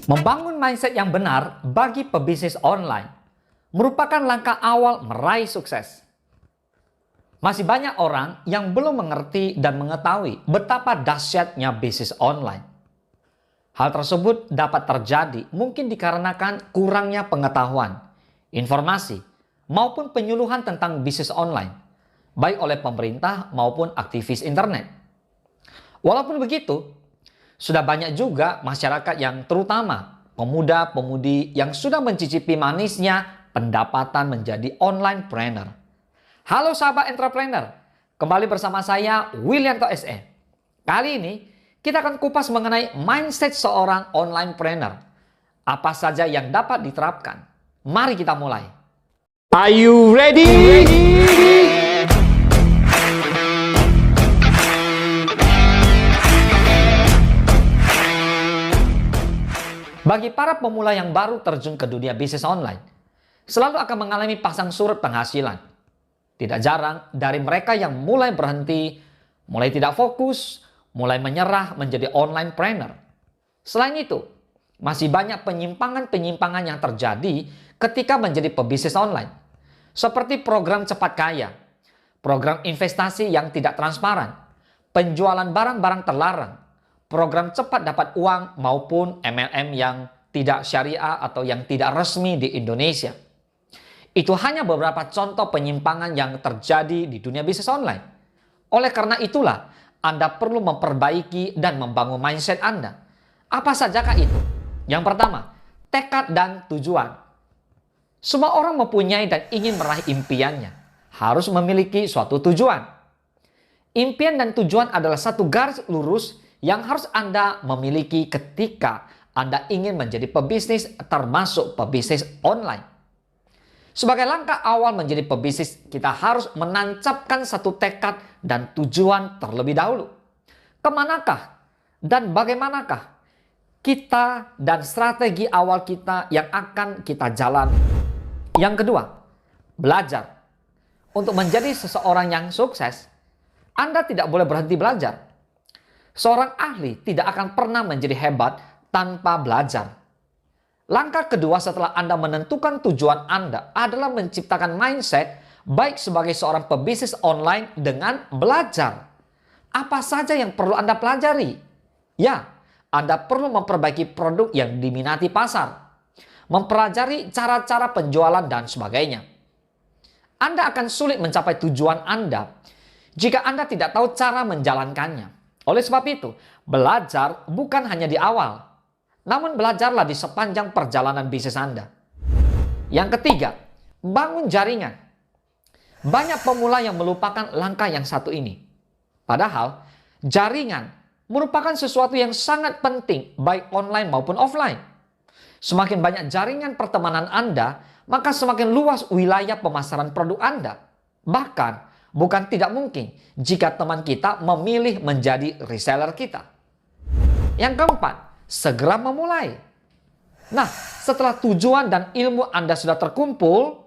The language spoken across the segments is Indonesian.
Membangun mindset yang benar bagi pebisnis online merupakan langkah awal meraih sukses. Masih banyak orang yang belum mengerti dan mengetahui betapa dahsyatnya bisnis online. Hal tersebut dapat terjadi mungkin dikarenakan kurangnya pengetahuan, informasi, maupun penyuluhan tentang bisnis online, baik oleh pemerintah maupun aktivis internet. Walaupun begitu, sudah banyak juga masyarakat yang terutama pemuda-pemudi yang sudah mencicipi manisnya pendapatan menjadi online trainer. Halo sahabat entrepreneur, kembali bersama saya Willianto SE. Kali ini kita akan kupas mengenai mindset seorang online trainer. Apa saja yang dapat diterapkan? Mari kita mulai. Are you ready? Bagi para pemula yang baru terjun ke dunia bisnis online, selalu akan mengalami pasang surut penghasilan. Tidak jarang dari mereka yang mulai berhenti, mulai tidak fokus, mulai menyerah menjadi online trainer. Selain itu, masih banyak penyimpangan-penyimpangan yang terjadi ketika menjadi pebisnis online. Seperti program cepat kaya, program investasi yang tidak transparan, penjualan barang-barang terlarang, program cepat dapat uang maupun MLM yang tidak syariah atau yang tidak resmi di Indonesia. Itu hanya beberapa contoh penyimpangan yang terjadi di dunia bisnis online. Oleh karena itulah, Anda perlu memperbaiki dan membangun mindset Anda. Apa sajakah itu? Yang pertama, tekad dan tujuan. Semua orang mempunyai dan ingin meraih impiannya. Harus memiliki suatu tujuan. Impian dan tujuan adalah satu garis lurus yang harus Anda miliki ketika Anda ingin menjadi pebisnis, termasuk pebisnis online. Sebagai langkah awal menjadi pebisnis, kita harus menancapkan satu tekad dan tujuan terlebih dahulu. Kemanakah dan bagaimanakah kita dan strategi awal kita yang akan kita jalani? Yang kedua, belajar. Untuk menjadi seseorang yang sukses, Anda tidak boleh berhenti belajar. Seorang ahli tidak akan pernah menjadi hebat tanpa belajar. Langkah kedua setelah Anda menentukan tujuan Anda adalah menciptakan mindset baik sebagai seorang pebisnis online dengan belajar. Apa saja yang perlu Anda pelajari? Ya, Anda perlu memperbaiki produk yang diminati pasar, mempelajari cara-cara penjualan dan sebagainya. Anda akan sulit mencapai tujuan Anda jika Anda tidak tahu cara menjalankannya. Oleh sebab itu, belajar bukan hanya di awal, namun belajarlah di sepanjang perjalanan bisnis Anda. Yang ketiga, bangun jaringan. Banyak pemula yang melupakan langkah yang satu ini. Padahal, jaringan merupakan sesuatu yang sangat penting baik online maupun offline. Semakin banyak jaringan pertemanan Anda, maka semakin luas wilayah pemasaran produk Anda. Bahkan, bukan tidak mungkin jika teman kita memilih menjadi reseller kita. Yang keempat, segera memulai. Nah, setelah tujuan dan ilmu Anda sudah terkumpul,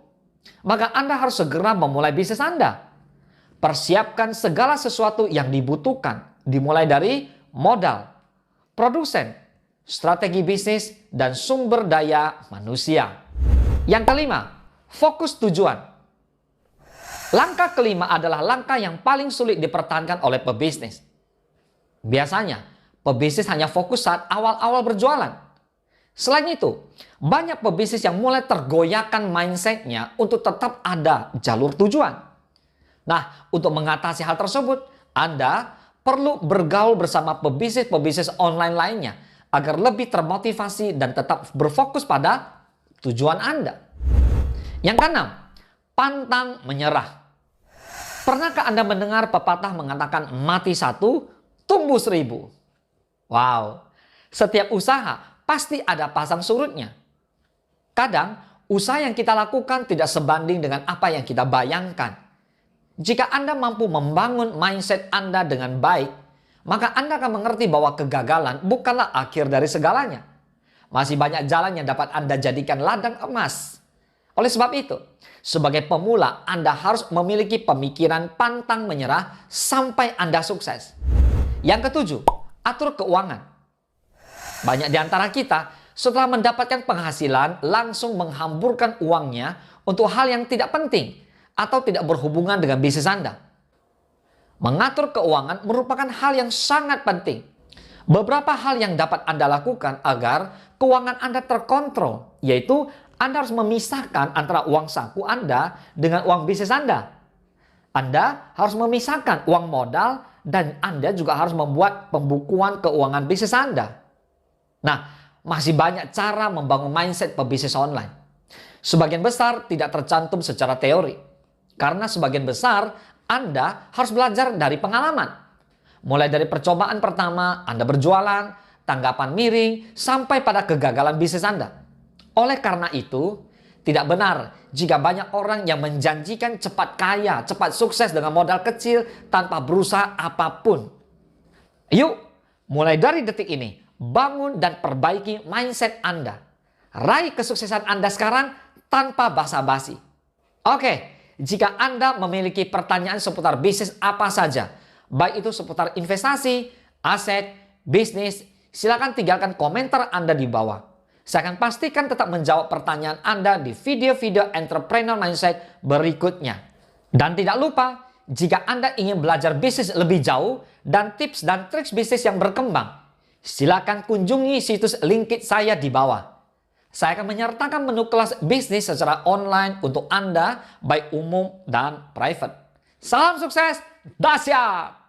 maka Anda harus segera memulai bisnis Anda. Persiapkan segala sesuatu yang dibutuhkan, dimulai dari modal, produsen, strategi bisnis, dan sumber daya manusia. Yang kelima, fokus tujuan. Langkah kelima adalah langkah yang paling sulit dipertahankan oleh pebisnis. Biasanya, pebisnis hanya fokus saat awal-awal berjualan. Selain itu, banyak pebisnis yang mulai tergoyahkan mindsetnya untuk tetap ada jalur tujuan. Nah, untuk mengatasi hal tersebut, Anda perlu bergaul bersama pebisnis-pebisnis online lainnya agar lebih termotivasi dan tetap berfokus pada tujuan Anda. Yang keenam, pantang menyerah. Pernahkah Anda mendengar pepatah mengatakan mati satu, tumbuh seribu? Wow, setiap usaha pasti ada pasang surutnya. Kadang, usaha yang kita lakukan tidak sebanding dengan apa yang kita bayangkan. Jika Anda mampu membangun mindset Anda dengan baik, maka Anda akan mengerti bahwa kegagalan bukanlah akhir dari segalanya. Masih banyak jalan yang dapat Anda jadikan ladang emas. Oleh sebab itu, sebagai pemula, Anda harus memiliki pemikiran pantang menyerah sampai Anda sukses. Yang ketujuh, atur keuangan. Banyak di antara kita setelah mendapatkan penghasilan langsung menghamburkan uangnya untuk hal yang tidak penting atau tidak berhubungan dengan bisnis Anda. Mengatur keuangan merupakan hal yang sangat penting. Beberapa hal yang dapat Anda lakukan agar keuangan Anda terkontrol, yaitu Anda harus memisahkan antara uang saku Anda dengan uang bisnis Anda. Anda harus memisahkan uang modal dan Anda juga harus membuat pembukuan keuangan bisnis Anda. Nah, masih banyak cara membangun mindset pebisnis online. Sebagian besar tidak tercantum secara teori. Karena sebagian besar Anda harus belajar dari pengalaman. Mulai dari percobaan pertama, Anda berjualan, tanggapan miring, sampai pada kegagalan bisnis Anda. Oleh karena itu, tidak benar jika banyak orang yang menjanjikan cepat kaya, cepat sukses dengan modal kecil tanpa berusaha apapun. Yuk, mulai dari detik ini, bangun dan perbaiki mindset Anda. Raih kesuksesan Anda sekarang tanpa basa-basi. Oke, jika Anda memiliki pertanyaan seputar bisnis apa saja, baik itu seputar investasi, aset, bisnis, silakan tinggalkan komentar Anda di bawah. Saya akan pastikan tetap menjawab pertanyaan Anda di video-video Entrepreneur Mindset berikutnya. Dan tidak lupa, jika Anda ingin belajar bisnis lebih jauh dan tips dan trik bisnis yang berkembang, silakan kunjungi situs LinkedIn saya di bawah. Saya akan menyertakan menu kelas bisnis secara online untuk Anda, baik umum dan private. Salam sukses, dahsyat!